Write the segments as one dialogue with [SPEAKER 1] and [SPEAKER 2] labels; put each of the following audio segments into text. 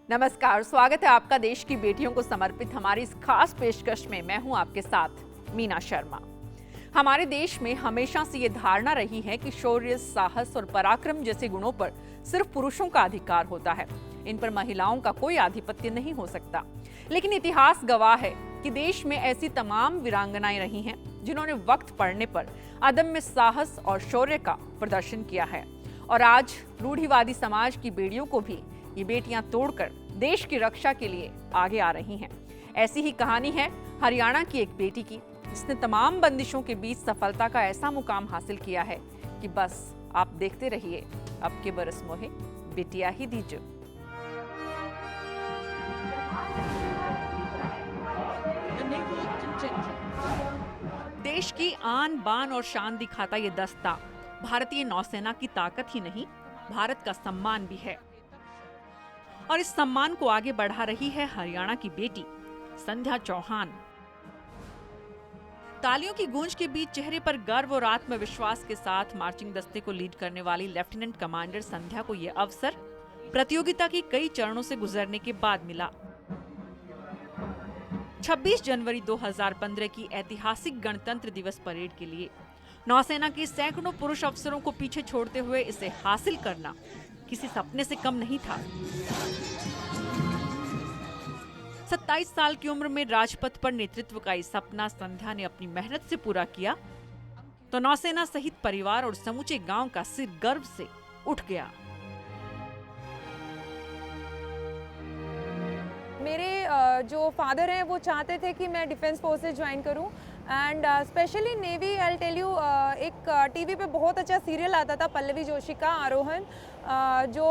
[SPEAKER 1] नमस्कार, स्वागत है आपका देश की बेटियों को समर्पित हमारी इस खास पेशकश में। मैं हूं आपके साथ मीना शर्मा। हमारे देश में हमेशा से ये धारणा रही है कि शौर्य, साहस और पराक्रम जैसे गुणों पर सिर्फ पुरुषों का अधिकार होता है। इन पर महिलाओं का कोई आधिपत्य नहीं हो सकता। लेकिन इतिहास गवाह है कि देश में ऐसी तमाम वीरांगनाएं रही हैं जिन्होंने वक्त पड़ने पर अदम्य साहस और शौर्य का प्रदर्शन किया है। और आज रूढ़िवादी समाज की बेड़ियों को भी ये बेटियां तोड़कर देश की रक्षा के लिए आगे आ रही हैं। ऐसी ही कहानी है हरियाणा की एक बेटी की, जिसने तमाम बंदिशों के बीच सफलता का ऐसा मुकाम हासिल किया है कि बस आप देखते रहिए। अब के बरस मोहे बिटिया ही दीजो। देश की आन बान और शान दिखाता ये दस्ता भारतीय नौसेना की ताकत ही नहीं, भारत का सम्मान भी है। और इस सम्मान को आगे बढ़ा रही है हरियाणा की बेटी संध्या चौहान। तालियों की गूंज के बीच चेहरे पर गर्व और आत्मविश्वास के साथ मार्चिंग दस्ते को लीड करने वाली लेफ्टिनेंट कमांडर संध्या को यह अवसर प्रतियोगिता के कई चरणों से गुजरने के बाद मिला। 26 जनवरी 2015 की ऐतिहासिक गणतंत्र दिवस परेड के लिए नौसेना के सैकड़ों पुरुष अफसरों को पीछे छोड़ते हुए इसे हासिल करना किसी सपने से कम नहीं था। 27 साल की उम्र में राजपथ पर नेतृत्व का ये सपना संध्या ने अपनी मेहनत से पूरा किया तो नौसेना सहित परिवार और समूचे गांव का सिर गर्व से उठ गया।
[SPEAKER 2] मेरे जो फादर हैं वो चाहते थे कि मैं डिफेंस फोर्सेस ज्वाइन करूं and specially navy. I tell you, एक टीवी पे बहुत अच्छा सीरियल आता था पल्लवी जोशी का आरोहण, जो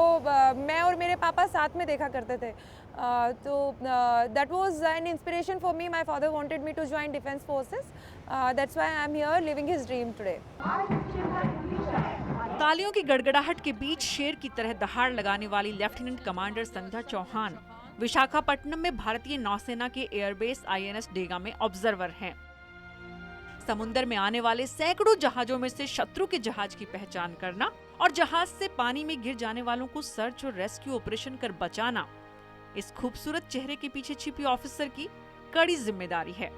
[SPEAKER 2] मैं और मेरे पापा साथ में देखा करते थे। तो that was an inspiration for me. My father wanted me to join defence forces, that's why I am here living his dream today.
[SPEAKER 1] तालियों की गड़गड़ाहट के बीच शेर की तरह दहाड़ लगाने वाली लेफ्टिनेंट कमांडर संध्या चौहान विशाखापट्टनम में भारतीय नौसेना के एयरबेस आईएनएस डेगा में ऑब्जर्वर हैं। समुद्र में आने वाले सैकड़ों जहाजों में से शत्रु के जहाज की पहचान करना और जहाज से पानी में गिर जाने वालों को सर्च और रेस्क्यू ऑपरेशन कर बचाना इस खूबसूरत चेहरे के पीछे छिपी ऑफिसर की कड़ी जिम्मेदारी है।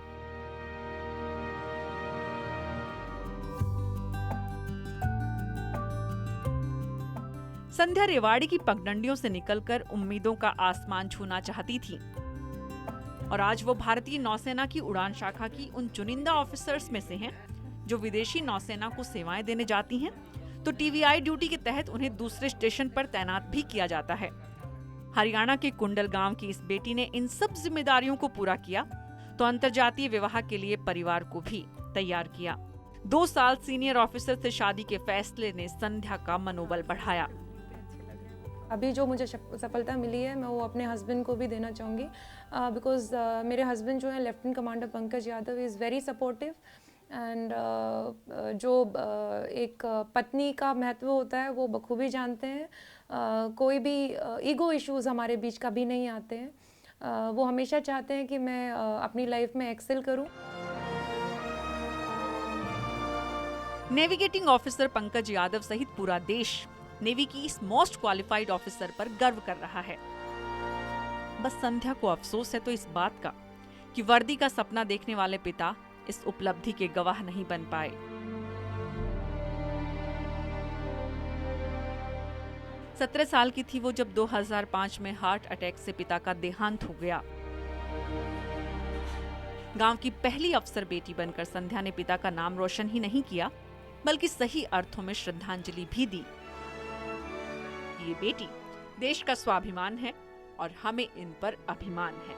[SPEAKER 1] संध्या रेवाड़ी की पगडंडियों से निकलकर उम्मीदों का आसमान छूना चाहती थी और आज वो भारतीय नौसेना की उड़ान शाखा की उन चुनिंदा ऑफिसर्स में से हैं जो विदेशी नौसेना को सेवाएं देने जाती हैं तो टीवीआई ड्यूटी के तहत उन्हें दूसरे स्टेशन पर तैनात भी किया जाता है। हरियाणा के कुंडल गांव की इस बेटी ने इन सब जिम्मेदारियों को पूरा किया तो अंतर्जातीय विवाह के लिए परिवार को भी तैयार किया। 2 साल सीनियर ऑफिसर से शादी के फैसले ने संध्या का मनोबल बढ़ाया।
[SPEAKER 2] अभी जो मुझे सफलता मिली है मैं वो अपने हस्बैंड को भी देना चाहूँगी, बिकॉज मेरे हस्बैंड जो है lieutenant commander Pankaj Yadav is very supportive and जो एक पत्नी का महत्व होता है वो बखूबी जानते हैं। कोई भी ईगो इश्यूज हमारे बीच कभी नहीं आते हैं। वो हमेशा चाहते हैं कि मैं अपनी लाइफ में एक्सेल करूं।
[SPEAKER 1] नेविगेटिंग ऑफिसर पंकज यादव सहित पूरा देश नेवी की इस मोस्ट क्वालिफाइड ऑफिसर पर गर्व कर रहा है। बस संध्या को अफसोस है तो इस बात का कि वर्दी का सपना देखने वाले पिता इस उपलब्धि के गवाह नहीं बन पाए। सत्रह साल की थी वो जब 2005 में हार्ट अटैक से पिता का देहांत हो गया। गांव की पहली अफसर बेटी बनकर संध्या ने पिता का नाम रोशन ही नहीं किया बल्कि सही अर्थों में श्रद्धांजलि भी दी। ये बेटी देश का स्वाभिमान है और हमें इन पर अभिमान है।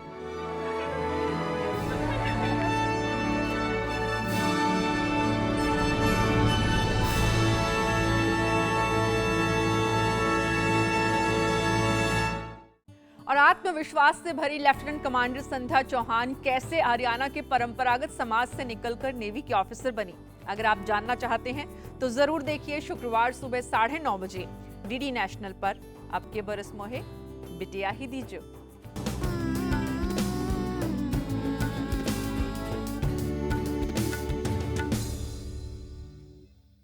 [SPEAKER 1] और आत्मविश्वास से भरी लेफ्टिनेंट कमांडर संध्या चौहान कैसे हरियाणा के परंपरागत समाज से निकलकर नेवी के ऑफिसर बनी, अगर आप जानना चाहते हैं तो जरूर देखिए शुक्रवार सुबह 9:30 बजे डीडी नेशनल पर अब के बरस मोहे बिटिया ही दीजो।